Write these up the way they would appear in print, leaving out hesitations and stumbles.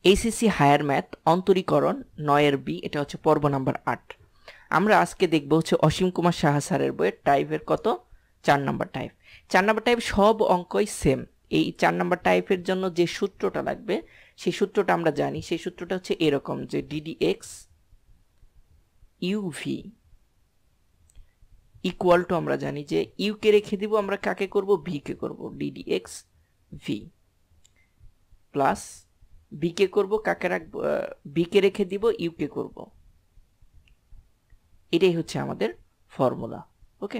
HSC higher math অন্তরীকরণ 9 এর B, এটা হচ্ছে পর্ব নাম্বার 8। আমরা আজকে দেখব হচ্ছে অসীম কুমার সাহা স্যারের বইয়ের টাইপের কত 4 নাম্বার টাইপ। 4 নাম্বার টাইপ সব অঙ্কই সেম। এই 4 নাম্বার টাইপের জন্য যে সূত্রটা লাগবে সেই সূত্রটা আমরা জানি। সেই সূত্রটা হচ্ছে এরকম যে ডিডিএক্স ইউভি ইকুয়াল টু, আমরা জানি যে ইউ কে রেখে দিব, আমরা কাকে করব, ভি কে করব, ডিডিএক্স ভি প্লাস বি কে করব, কাকে রাখবো, বি কে রেখে দিব, ইউ কে করব। এটাই হচ্ছে আমাদের ফর্মুলা। ওকে,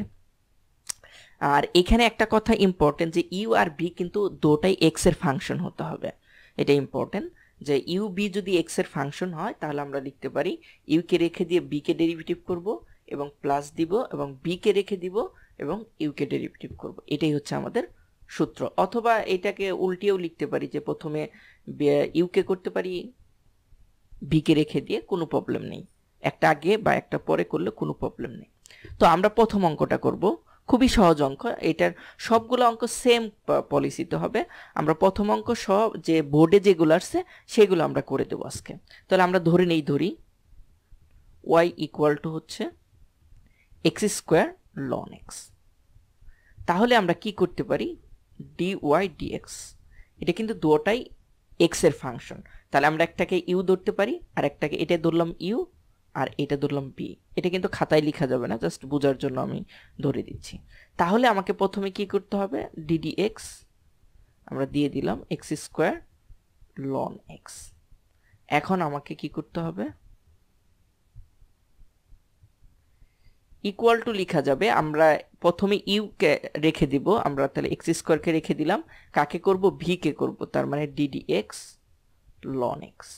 আর এখানে একটা কথা ইম্পর্টেন্ট যে ইউ আর বি কিন্তু দুটোই এক্স এর ফাংশন হতে হবে। এটা ইম্পর্টেন্ট যে ইউ বি যদি এক্স এর ফাংশন হয় তাহলে আমরা লিখতে পারি ইউ কে রেখে দিয়ে বি কে ডেরিভেটিভ করব এবং প্লাস দিব, এবং বি কে রেখে দিব এবং ইউ কে ডেরিভেটিভ করব। এটাই হচ্ছে আমাদের সূত্র। অথবা এটাকে উল্টিয়েও লিখতে পারি যে প্রথমে ইউ কে করতে পারি বি কে রেখে দিয়ে, কোনো প্রবলেম নেই। একটা আগে বা একটা পরে করলে কোনো প্রবলেম নেই। তো আমরা প্রথম অঙ্কটা করব, খুবই সহজ অঙ্ক। এটার সবগুলো অঙ্ক সেম পলিসিতে হবে। আমরা প্রথম অঙ্ক সব যে বোর্ডে যেগুলো আসছে সেগুলো আমরা করে দেবো আজকে। তাহলে আমরা ধরি y ইকুয়াল টু হচ্ছে এক্স স্কোয়ার লন এক্স। তাহলে আমরা কি করতে পারি, dy dx, এটা কিন্তু দুটোটাই এক্স এর ফাংশন। তাহলে আমরা একটাকে ইউ ধরতে পারি আর একটাকে, এটা ধরলাম ইউ আর এটা ধরলাম বি। এটা কিন্তু খাতায় লেখা যাবে না, জাস্ট বোঝার জন্য আমি ধরে দিচ্ছি। তাহলে আমাকে প্রথমে কি করতে হবে, ডিডিএক্স আমরা দিয়ে দিলাম এক্স স্কোয়ার লন এক্স। এখন আমাকে কি করতে হবে, ইকুয়াল টু লেখা যাবে। আমরা প্রথমে ইউ কে রেখে দিব, আমরা তাহলে এক্স স্কোয়ার কে রেখে দিলাম, কাকে করব, ভি কে করব, তার মানে ডিডিএক্স লন এক্স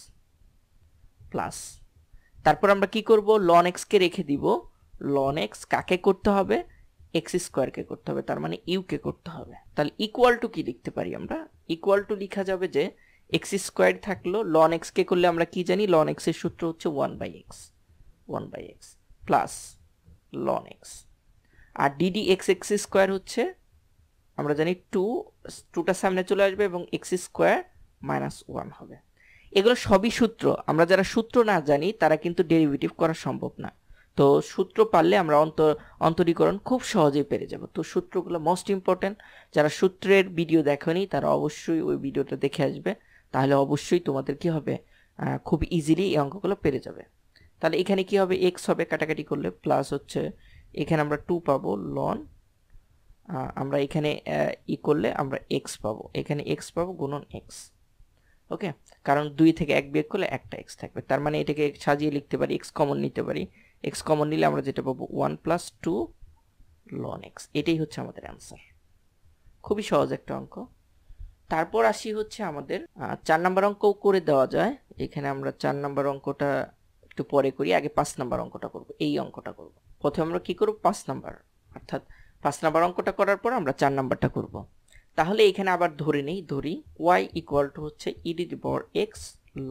প্লাস, তারপর আমরা কি করব, লন এক্স কে রেখে দিব, লন এক্স কাকে করতে হবে, এক্স স্কোয়ার কে করতে হবে, তার মানে ইউ কে করতে হবে। তাহলে ইকুয়াল টু কি লিখতে পারি আমরা, ইকুয়াল টু লেখা যাবে যে এক্স স্কোয়ার থাকলো, লন এক্স কে করলে আমরা কি জানি, লন এক্স এর সূত্র হচ্ছে 1/x প্লাস লন এক্স, আর ডিডি এক্স এক্স স্কোয়ার হচ্ছে আমরা জানি 2টা সামনে চলে আসবে এবং এক্স স্কোয়ার মাইনাস 1 হবে। এগুলো সবই সূত্র। আমরা যারা সূত্র না জানি তারা কিন্তু ডেরিভেটিভ করা সম্ভব না। তো সূত্র পারলে আমরা অন্তরীকরণ খুব সহজেই পেরে যাব। তো সূত্রগুলো মোস্ট ইম্পর্টেন্ট। যারা সূত্রের ভিডিও দেখেনি তারা অবশ্যই ওই ভিডিওটা দেখে আসবে, তাহলে অবশ্যই তোমাদের কি হবে, খুব ইজিলি এই অঙ্কগুলো পেরে যাবে। তাহলে এখানে কি হবে, এক্স হবে, কাটাকাটি করলে প্লাস হচ্ছে এখানে আমরা 2 পাবো লন, আমরা এখানে ই করলে আমরা এক্স পাবো, এখানে এক্স পাবো গুণন এক্স। ওকে, কারণ 2 থেকে 1 বিয়োগ করলে একটা এক্স থাকবে, তার মানে এটাকে সাজিয়ে লিখতে পারি, এক্স কমন নিতে পারি। এক্স কমন নিলে আমরা যেটা পাবো 1 + 2 লন এক্স। এটাই হচ্ছে আমাদের অ্যান্সার। খুবই সহজ একটা অঙ্ক। তারপর আসি হচ্ছে আমাদের 4 নাম্বার অঙ্ক করে দেওয়া যায়। এখানে আমরা 4 নাম্বার অঙ্কটা একটু পরে করি, আগে 5 নাম্বার অঙ্কটা করব। এই অঙ্কটা করব প্রথমে, আমরা কি করব, 5 নাম্বার, অর্থাৎ 5 নাম্বার অঙ্কটা করার পর আমরা 4 নাম্বারটা করব। তাহলে এখানে আবার ধরে নেই, y ইকুয়াল টু হচ্ছে e to the power x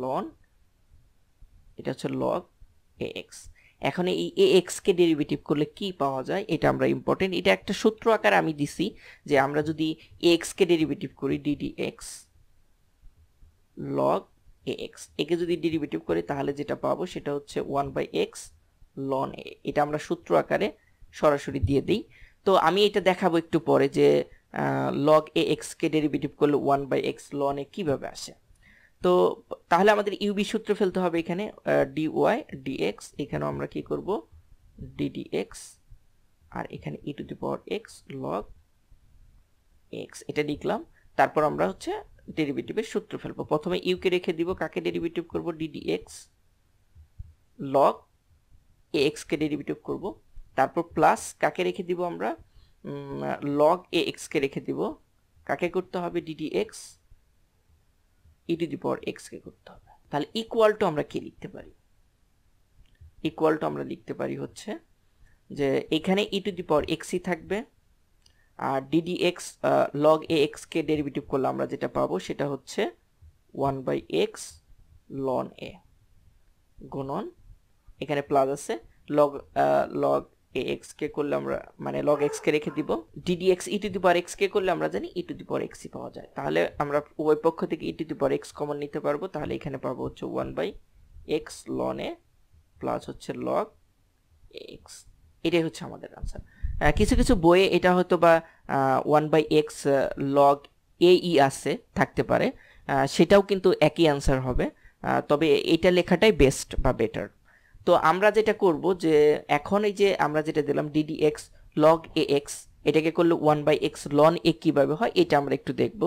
লন, এটা হচ্ছে log ax। এখন এই ax কে ডেরিভেটিভ করলে কি পাওয়া যায় এটা আমরা ইম্পর্টেন্ট, এটা একটা সূত্র আকারে আমি দিছি যে আমরা যদি ax কে ডেরিভেটিভ করি ddx log ax, একে যদি ডেরিভেটিভ করি তাহলে যেটা পাবো সেটা হচ্ছে 1/x ln a। এটা আমরা সূত্র আকারে সরাসরি দিয়ে দিই। তো আমি এটা দেখাবো একটু পরে যে log ax কে ডেরিভেটিভ করলে 1/x ln a কিভাবে আসে। তো তাহলে আমাদের ইউবি সূত্র ফেলতে হবে এখানে, dy dx, এখানেও আমরা কি করব, ddx, আর এখানে e to the power x log x, এটা লিখলাম। তারপর আমরা হচ্ছে ডেরিভেটিভের সূত্র ফেলবো। প্রথমে ইউ কে রেখে দিব, কাকে ডেরিভেটিভ করব, ddx log ax কে ডেরিভেটিভ করব। তারপর প্লাস কাকে রেখে দিব আমরা, log ax কে রেখে দিব, কাকে করতে হবে, ddx e to the power x কে করতে হবে। তাহলে ইকুয়াল টু আমরা কি লিখতে পারি, ইকুয়াল টু আমরা লিখতে পারি হচ্ছে যে এখানে e to the power x ই থাকবে, আর ddx log ax কে ডেরিভেটিভ করলে আমরা যেটা পাবো সেটা হচ্ছে 1/x ln a গুণন, এখানে প্লাস আছে log ax কে করলে আমরা মানে log x কে রেখে দিব ddx e to the power x কে করলে আমরা জানি e to the power x ই পাওয়া যায় তাহলে আমরা উভয় পক্ষ থেকে e to the power x common নিতে পারবো তাহলে এখানে পাবো হচ্ছে 1/x ln a প্লাস হচ্ছে log ax এটাই হচ্ছে আমাদের आंसर কিছু কিছু বইয়ে এটা হয়তো বা 1/x log ae আছে থাকতে পারে সেটাও কিন্তু একই आंसर হবে তবে এটা লেখাটাই বেস্ট বা বেটার তো আমরা যেটা করব যে এখন এই যে আমরা যেটা দিলাম ddx log ax এটাকে করলে 1/x ln a কিভাবে হয় এটা আমরা একটু দেখব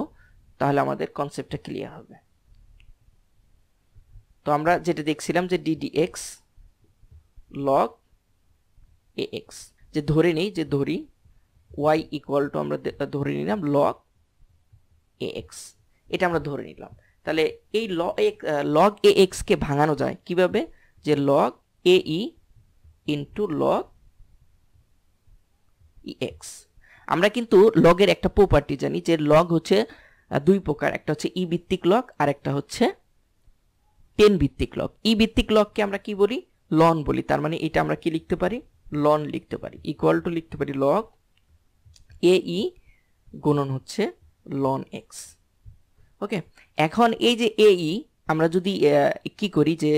তাহলে আমাদের কনসেপ্টটা ক্লিয়ার হবে তো আমরা যেটা দেখছিলাম যে ddx log ax যে ধরে নেই যে ধরি y ইকুয়াল টু আমরা ধরে নিলাম log ax এটা আমরা ধরে নিলাম তাহলে এই log ax কে ভাঙানো যায় কিভাবে যে log ae into log ex আমরা কিন্তু log এর একটা প্রপার্টি জানি যে log হচ্ছে দুই প্রকার একটা হচ্ছে e ভিত্তিক log আর একটা হচ্ছে 10 ভিত্তিক log e ভিত্তিক log কে আমরা কি বলি ln বলি তার মানে এটা আমরা কি লিখতে পারি ln লিখতে পারি ইকুয়াল টু লিখতে পারি log ae গুণন হচ্ছে ln x ওকে এখন এই যে ae আমরা যদি কি করি যে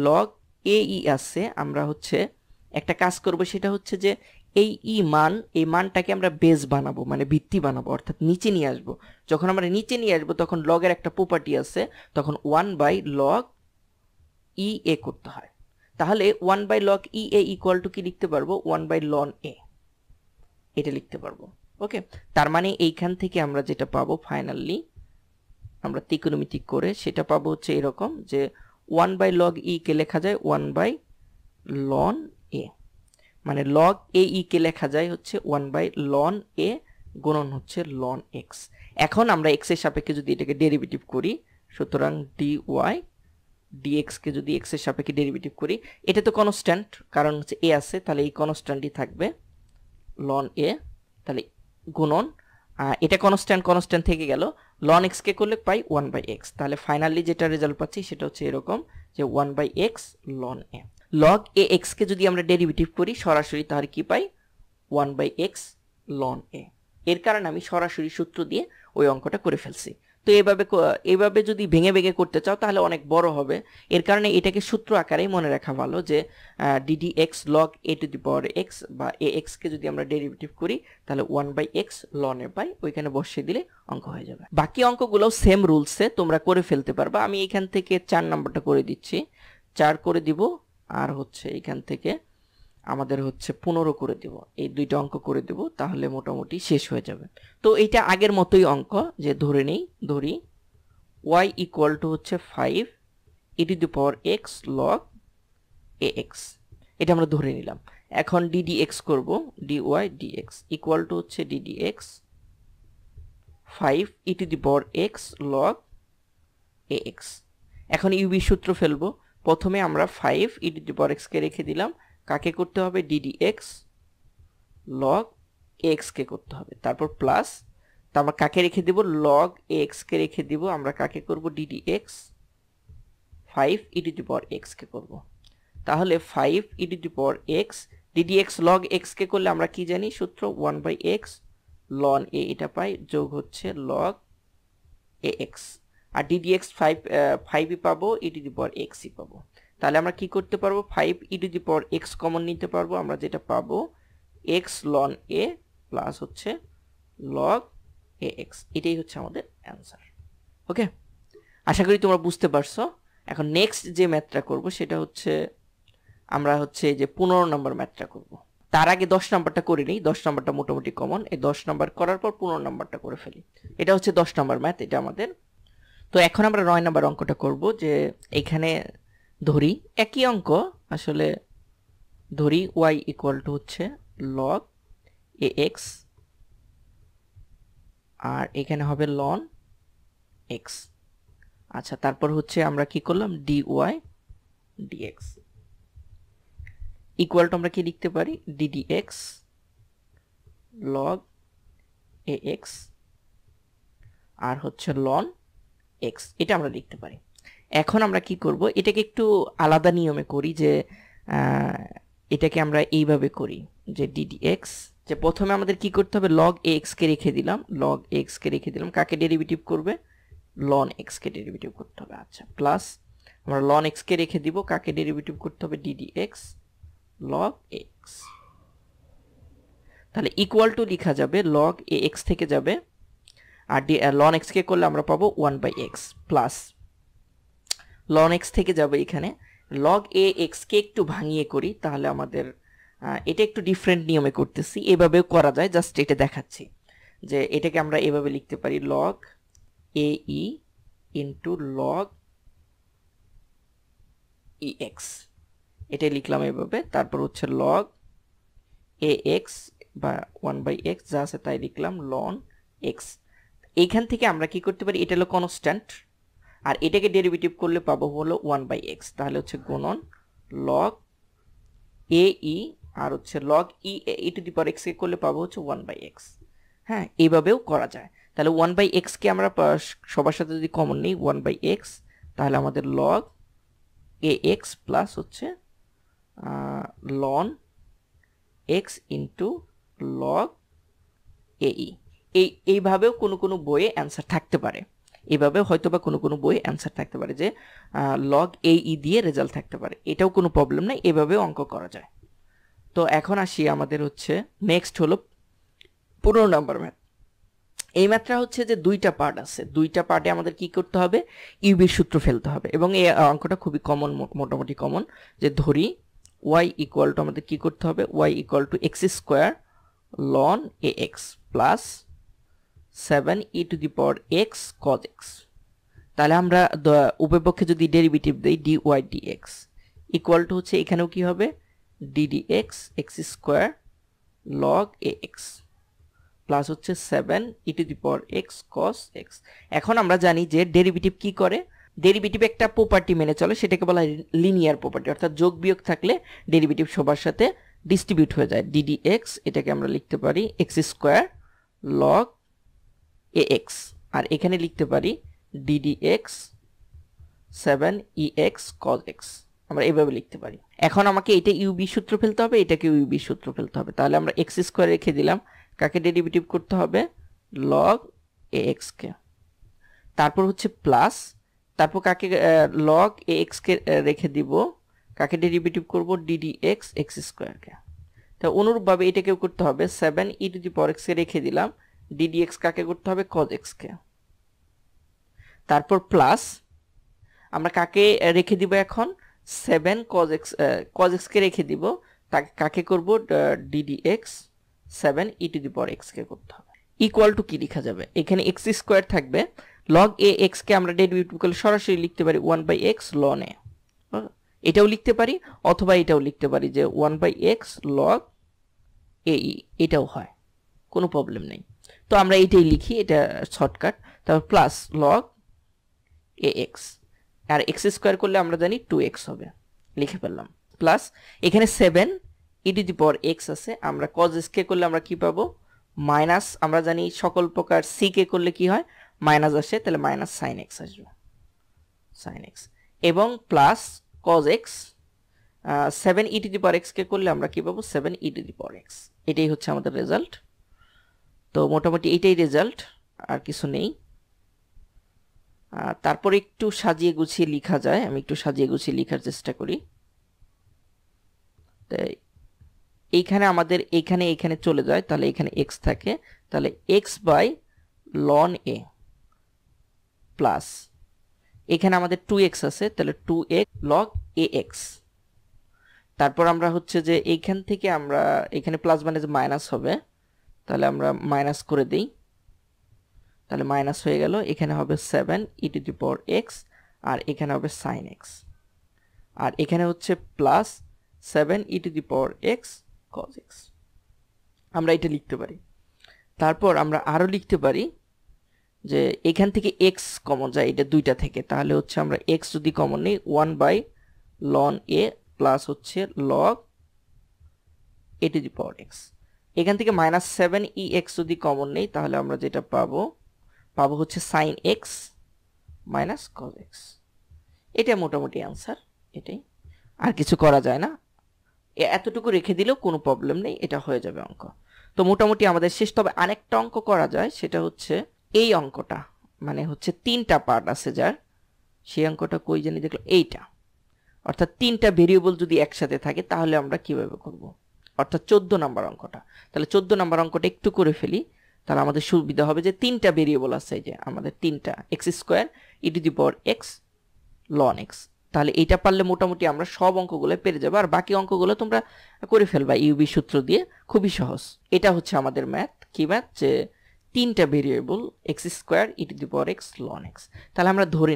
log ae আছে আমরা হচ্ছে একটা কাজ করব সেটা হচ্ছে যে এই এই মানটাকে আমরা বেস বানাবো মানে ভিত্তি বানাবো অর্থাৎ নিচে নিয়ে আসব যখন আমরা নিচে নিয়ে আসব তখন log এর একটা প্রপার্টি আছে তখন 1/log ea করতে হয় তাহলে 1/log ea ইকুয়াল টু কি লিখতে পারবো 1/ln a এটা লিখতে পারবো ওকে তার মানে এইখান থেকে আমরা যেটা পাবো ফাইনালি আমরা ত্রিকোণমিতি করে সেটা পাবো হচ্ছে এরকম যে 1/log e কে লেখা যায় 1/ln a মানে log ae কে লেখা যায় হচ্ছে 1/ln a গুণন হচ্ছে ln x এখন আমরা x এর সাপেক্ষে যদি এটাকে ডেরিভেটিভ করি সুতরাং dy dx কে যদি x এর সাপেক্ষে ডেরিভেটিভ করি এটা তো কনস্ট্যান্ট কারণ হচ্ছে a আছে তাহলে এই কনস্ট্যান্টই থাকবে ln a তাহলে গুণন এটা কনস্ট্যান্ট থেকে গেল ln x কে করলে পাই 1/x তাহলে ফাইনালি যেটা রেজাল্ট পাচ্ছি সেটা হচ্ছে এরকম যে 1/x ln a log ax কে যদি আমরা ডেরিভেটিভ করি সরাসরি তাহলে কি পাই 1/x ln a এর কারণে আমি সরাসরি সূত্র দিয়ে ওই অঙ্কটা করে ফেলছি তো এইভাবে যদি ভেঙে ভেঙে করতে চাও তাহলে অনেক বড় হবে এর কারণে এটাকে সূত্র আকারেই মনে রাখা ভালো যে ddx log a to the power x বা ax কে যদি আমরা ডেরিভেটিভ করি তাহলে 1/x ln a পাই ওইখানে বসিয়ে দিলে অঙ্ক হয়ে যাবে বাকি অঙ্কগুলো সেম রুলসে তোমরা করে ফেলতে পারবা আমি এখান থেকে 4 নাম্বারটা করে দিচ্ছি 4 করে দিব আর হচ্ছে এখান থেকে আমাদের হচ্ছে 15 করে দেব এই দুইটা অঙ্ক করে দেব তাহলে মোটামুটি শেষ হয়ে যাবে তো এটা আগের মতোই অঙ্ক যে ধরি y ইকুয়াল টু হচ্ছে 5 e to the power x log ax এটা আমরা ধরে নিলাম এখন ddx করব dy dx ইকুয়াল টু হচ্ছে ddx 5 e to the power x log ax এখন uv সূত্র ফেলবো প্রথমে আমরা 5 e to the power x কে রেখে দিলাম কাকে করতে হবে ddx log ax কে করতে হবে তারপর প্লাস তারপর কাকে রেখে দেব log ax কে রেখে দিব আমরা কাকে করব ddx 5 e to the power x কে করব তাহলে 5 e to the power x ddx log x কে করলে আমরা কি জানি সূত্র 1/x ln a এটা পাই যোগ হচ্ছে log ax আর ddx 5 ই পাবো e to the power x ই পাবো তাহলে আমরা কি করতে পারবো 5 e to the power x common নিতে পারবো আমরা যেটা পাবো x ln a প্লাস হচ্ছে log ax এটাই হচ্ছে আমাদের অ্যানসার ওকে আশা করি তোমরা বুঝতে পারছো এখন নেক্সট যে ম্যাথটা করব সেটা হচ্ছে আমরা হচ্ছে যে 15 নম্বর ম্যাথটা করব তার আগে 10 নাম্বারটা করে নেই 10 নাম্বারটা মোটামুটি কমন এই 10 নাম্বার করার পর 15 নাম্বারটা করে ফেলি এটা হচ্ছে 10 নাম্বার ম্যাথ এটা আমাদের তো এখন আমরা 9 নাম্বার অঙ্কটা করব যে এখানে ধরি একই অঙ্ক আসলে ধরি y ইকুয়াল টু হচ্ছে log ax আর এখানে হবে ln x আচ্ছা তারপর হচ্ছে আমরা কি করলাম dy dx ইকুয়াল টু আমরা কি লিখতে পারি ddx log ax আর হচ্ছে ln x এটা আমরা লিখতে পারি এখন আমরা কি করব এটাকে একটু আলাদা নিয়মে করি যে এটাকে আমরা এইভাবে করি যে ddx, যে প্রথমে আমাদের কি করতে হবে, log ax কে রেখে দিলাম, log x কে রেখে দিলাম, কাকে ডেরিভেটিভ করবে, ln x কে ডেরিভেটিভ করতে হবে। আচ্ছা, প্লাস আমরা ln x কে রেখে দিব, কাকে ডেরিভেটিভ করতে হবে, ddx log x। তাহলে ইকুয়াল টু লেখা যাবে log ax থেকে যাবে, আর ln x কে করলে আমরা পাবো 1/x প্লাস ln x থেকে যাবে এখানে log ax কে একটু ভাঙিয়ে করি, তাহলে আমাদের এটা একটু ডিফারেন্ট নিয়মে করতেছি, এভাবেও করা যায়, জাস্ট এটা দেখাচ্ছি যে এটাকে আমরা এভাবে লিখতে পারি log ae into log ex, এটাই লিখলাম এভাবে। তারপর হচ্ছে log ax বা 1/x যা আছে তাই লিখলাম ln x। এইখান থেকে আমরা কি করতে পারি, এটা হলো কনস্ট্যান্ট, আর এটাকে ডেরিভেটিভ করলে পাবো হলো 1/x, তাহলে হচ্ছে গুণন log ae আর হচ্ছে log e to the power x কে করলে পাবো হচ্ছে 1/x। হ্যাঁ, এইভাবেও করা যায়। তাহলে 1/x কে আমরা সবার সাথে যদি কমন নেই 1/x, তাহলে আমাদের log ax প্লাস হচ্ছে ln x into log ae। এইভাবেও কোনো বইয়ে অ্যান্সার থাকতে পারে, এভাবে হয়তোবা কোনো বইয়ে অ্যান্সার থাকতে পারে যে log ae দিয়ে রেজাল্ট থাকতে পারে, এটাও কোনো প্রবলেম নাই, এভাবেও অঙ্ক করা যায়। তো এখন আসি আমাদের হচ্ছে নেক্সট হলো 15 নম্বর ম্যাথ। এই ম্যাথটা হচ্ছে যে দুইটা পার্ট আছে, দুইটা পার্টে আমাদের কি করতে হবে, ইউবির সূত্র ফেলতে হবে, এবং এই অঙ্কটা খুবই কমন, মোটামুটি কমন, যে ধরি y ইকুয়াল টু আমাদের কি করতে হবে, y equal two x square ln ax plus 7e two the power x cos x। তাহলে আমরা উভয়পক্ষে যদি ডেরিভেটিভ দেই dy dx ইকুয়াল টু হচ্ছে এখানেও কি হবে ddx x square log ax plus হচ্ছে 7e two the power x cos x। এখন আমরা জানি যে ডেরিভেটিভ কি করে, ডেরিভেটিভ একটা প্রপার্টি মেনে চলে, সেটাকে বলা হয় লিনিয়ার প্রপার্টি, অর্থাৎ যোগ বিয়োগ থাকলে ডেরিভেটিভ সবার সাথে ডিস্ট্রিবিউট হয়ে যায়। ddx এটাকে আমরা লিখতে পারি x স্কোয়ার log ax, আর এখানে লিখতে পারি ddx 7ex cos x, আমরা এইভাবে লিখতে পারি। এখন আমাকে এটা ইউবি সূত্র ফেলতে হবে, এটাকে ইউবি সূত্র ফেলতে হবে। তাহলে আমরা x স্কোয়ার রেখে দিলাম, কাকে ডেরিভেটিভ করতে হবে, log ax কে, তারপর হচ্ছে প্লাস, তারপর কাকে log ax কে রেখে দিব, কাকে ডেরিভেটিভ করব, ddx x স্কোয়ার কে। তো অনুরূপভাবে এটাকেও করতে হবে, 7e two the power x কে রেখে দিলাম, ddx কাকে করতে হবে, cos x কে। তারপর প্লাস আমরা কাকে রেখে দিব, এখন 7 cos x কে রেখে দিব, তাকে কাকে করব, ddx 7e two the power x কে করতে হবে। ইকুয়াল টু কি লেখা যাবে, এখানে x স্কোয়ার থাকবে, log ax কে আমরা ডেরিভেটিভ করলে সরাসরি লিখতে পারি 1/x ln a, এটাও লিখতে পারি, অথবা এটাও লিখতে পারি যে 1/x log ae, এটাও হয়, কোনো প্রবলেম নেই। তো আমরা এইটাই লিখি, এটা শর্টকাট। তারপর প্লাস log ax, আর x স্কোয়ার করলে আমরা জানি 2x হবে, লিখে ফেললাম। প্লাস এখানে 7e two the power x আছে, আমরা cos x কে করলে আমরা কি পাবো, মাইনাস, আমরা জানি সকল প্রকার c কে করলে কি হয়, মাইনাস আসে, তাহলে মাইনাস sin x আসবে, sin x, এবং plus cos x 7e two the power x কে করলে আমরা কি পাবো, 7e two the power x। এটাই হচ্ছে আমাদের রেজাল্ট। তো মোটামুটি এইটাই রেজাল্ট, আর কিছু নেই। তারপর একটু সাজিয়ে গুছিয়ে লেখা যায়, আমি একটু সাজিয়ে গুছিয়ে লেখার চেষ্টা করি। তাই এইখানে আমাদের এখানে চলে যায়, তাহলে এখানে x থাকে, তাহলে x by ln a plus এখানে আমাদের 2x আছে, তাহলে 2x log ax। তারপর আমরা হচ্ছে যে এইখান থেকে আমরা এখানে প্লাস মানে যে মাইনাস হবে, তাহলে আমরা মাইনাস করে দেই, তাহলে মাইনাস হয়ে গেল, এখানে হবে 7e two the power x, আর এখানে হবে sin x, আর এখানে হচ্ছে plus 7e two the power x cos x। আমরা এটা লিখতে পারি। তারপর আমরা আরো লিখতে পারি যে এখান থেকে x কমন যায়, এটা দুইটা থেকে, তাহলে হচ্ছে আমরা x যদি কমন নেই 1/ln a প্লাস হচ্ছে log a two the power x। এখান থেকে -7ex যদি কমন নেই, তাহলে আমরা যেটা পাবো হচ্ছে sin x minus cos x। এটা মোটামুটি অ্যান্সার, এটাই, আর কিছু করা যায় না। এতটুকু রেখে দিলেও কোনো প্রবলেম নেই, এটা হয়ে যাবে অঙ্ক। তো মোটামুটি আমাদের শেষ। তবে আরেকটা অঙ্ক করা যায়, সেটা হচ্ছে এই অঙ্কটা, মানে হচ্ছে 3টা পার্ট আছে যার, সেই অঙ্কটা কই জানি দেখলো, এইটা। অর্থাৎ 3টা ভেরিয়েবল যদি একসাথে থাকে তাহলে আমরা কিভাবে করব, অর্থাৎ 14 নম্বর অঙ্কটা। তাহলে 14 নম্বর অঙ্কটা একটু করে ফেলি, তাহলে আমাদের সুবিধা হবে যে 3টা ভেরিয়েবল আছে, এই যে আমাদের 3টা x² e⁻x ln x। তাহলে এইটা পারলে মোটামুটি আমরা সব অঙ্কগুলো পেরে যাবো, আর বাকি অঙ্কগুলো তোমরা করে ফেলবা ইউবি সূত্র দিয়ে, খুবই সহজ। এটা হচ্ছে আমাদের ম্যাথ। কি ম্যাথ? যে 3টা variable x² e⁻x ln x। তাহলে আমরা ধরে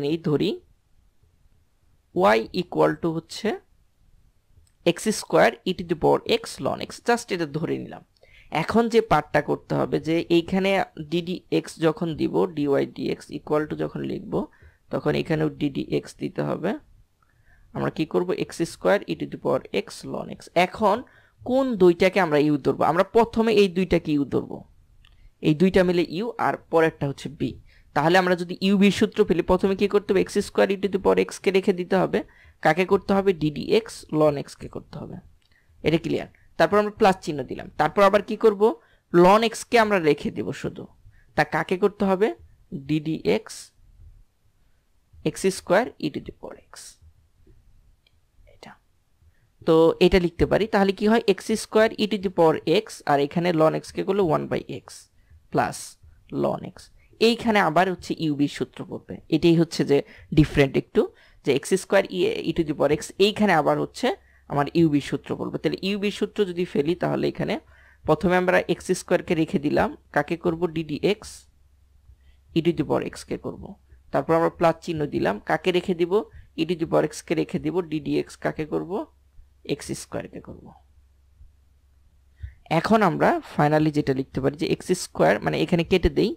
y ইকুয়াল টু হচ্ছে x² e⁻x ln x, just এটা ধরে নিলাম। এখন যে পার্টটা করতে হবে, যে এইখানে ddx যখন দিব, dy dx ইকুয়াল টু যখন লিখব, তখন এখানেও ddx দিতে হবে। আমরা কি করব, x² e⁻x ln x। এখন কোন দুইটাকে আমরা ইউ ধরবো? আমরা প্রথমে এই দুইটাকে ইউ ধরবো, এই দুইটা মিলে ইউ, আর পরেরটা হচ্ছে বি। তাহলে আমরা যদি ইউবির সূত্র পেলে প্রথমে কি করতে হবে, x² e⁻x কে রেখে দিতে হবে, কাকে করতে হবে, ddx ln x কে করতে হবে। এটা ক্লিয়ার? তারপর আমরা প্লাস চিহ্ন দিলাম, তারপর আবার কি করব, ln x কে আমরা রেখে দেব শুধু, তা কাকে করতে হবে, ddx x² e⁻x। এটা তো এটা লিখতে পারি। তাহলে কি হয়, x² e⁻x, আর এখানে ln x কে করলে 1/x প্লাস ln x। এইখানে আবার হচ্ছে ইউবির সূত্র পড়বে, এটাই হচ্ছে যে ডিফারেন্ট একটু, যে x² e⁻x, এইখানে আবার হচ্ছে আমার ইউবির সূত্র পড়বে। তাহলে ইউবির সূত্র যদি ফেলি, তাহলে এখানে প্রথমে আমরা x² কে রেখে দিলাম, কাকে করব, ddx e⁻x কে করব। তারপর আমরা প্লাস চিহ্ন দিলাম, কাকে রেখে দিব, e⁻x কে রেখে দিব, ddx কাকে করব, x² কে করব। এখন আমরা ফাইনালি যেটা লিখতে পারি, যে x² মানে এখানে কেটে দেই,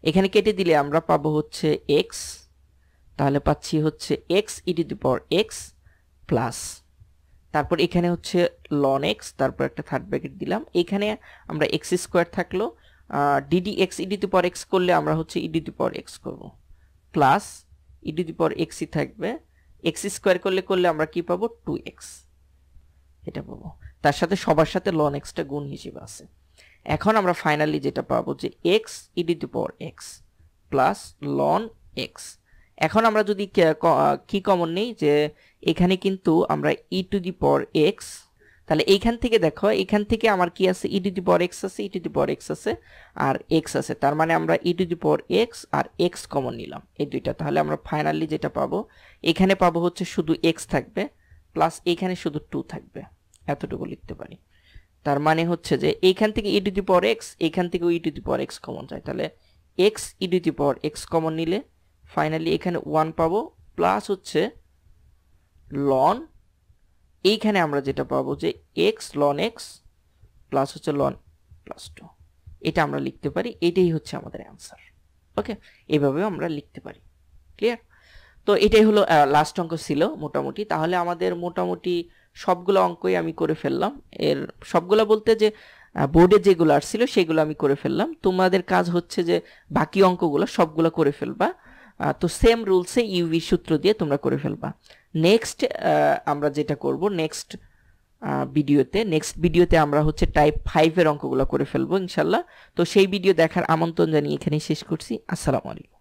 এখানে কেটে দিলে আমরা পাবো হচ্ছে x, তাহলে পাচ্ছি হচ্ছে x e⁻x প্লাস, তারপর এখানে হচ্ছে ln x, তারপর একটা থার্ড ব্র্যাকেট দিলাম, এখানে আমরা x² থাকলো, ddx e⁻x করলে আমরা হচ্ছে e⁻x করব, প্লাস e⁻x ই থাকবে, x² করলে আমরা কি পাবো, 2x, এটা পাবো। তার সাথে সবার সাথে ln x টা গুণ হিসেবে আছে। এখন আমরা ফাইনালি যেটা পাবো, যে x e⁻x plus ln x। এখন আমরা যদি কি কমন নেই, যে এখানে কিন্তু আমরা e⁻x, তাহলে এইখান থেকে দেখো, এখান থেকে আমার কি আছে, e⁻x আছে, e⁻x আছে, আর x আছে, তার মানে আমরা e⁻x আর x কমন নিলাম, এই দুইটা। তাহলে আমরা ফাইনালি যেটা পাবো, এখানে পাবো হচ্ছে শুধু x থাকবে, প্লাস এখানে শুধু 2 থাকবে, এতটুকু লিখতে পারি। তার মানে হচ্ছে যে এইখান থেকে e⁻x, এখান থেকেও e⁻x কমন যায়, তাহলে x e⁻x কমন নিলে ফাইনালি এখানে 1 পাবো, প্লাস হচ্ছে ln, এইখানে আমরা যেটা পাবো, যে x ln x প্লাস হচ্ছে ln প্লাস 2, এটা আমরা লিখতে পারি। এটাই হচ্ছে আমাদের অ্যান্সার। ওকে, এভাবেও আমরা লিখতে পারি। ক্লিয়ার? তো এটাই হলো লাস্ট অঙ্ক ছিল মোটামুটি। তাহলে আমাদের মোটামুটি সবগুলো অঙ্কই আমি করে ফেললাম। এর সবগুলো বলতে যে বোর্ডে যেগুলো আসছিল সেগুলো আমি করে ফেললাম। তোমাদের কাজ হচ্ছে যে বাকি অঙ্কগুলো সবগুলো করে ফেলবা। তো সেম রুলসে ইউভি সূত্র দিয়ে তোমরা করে ফেলবা। নেক্সট আমরা যেটা করব, নেক্সট ভিডিওতে আমরা হচ্ছে টাইপ 5 এর অঙ্কগুলো করে ফেলবো ইনশাল্লাহ। তো সেই ভিডিও দেখার আমন্ত্রণ জানিয়ে এখানেই শেষ করছি। আসসালামু আলাইকুম।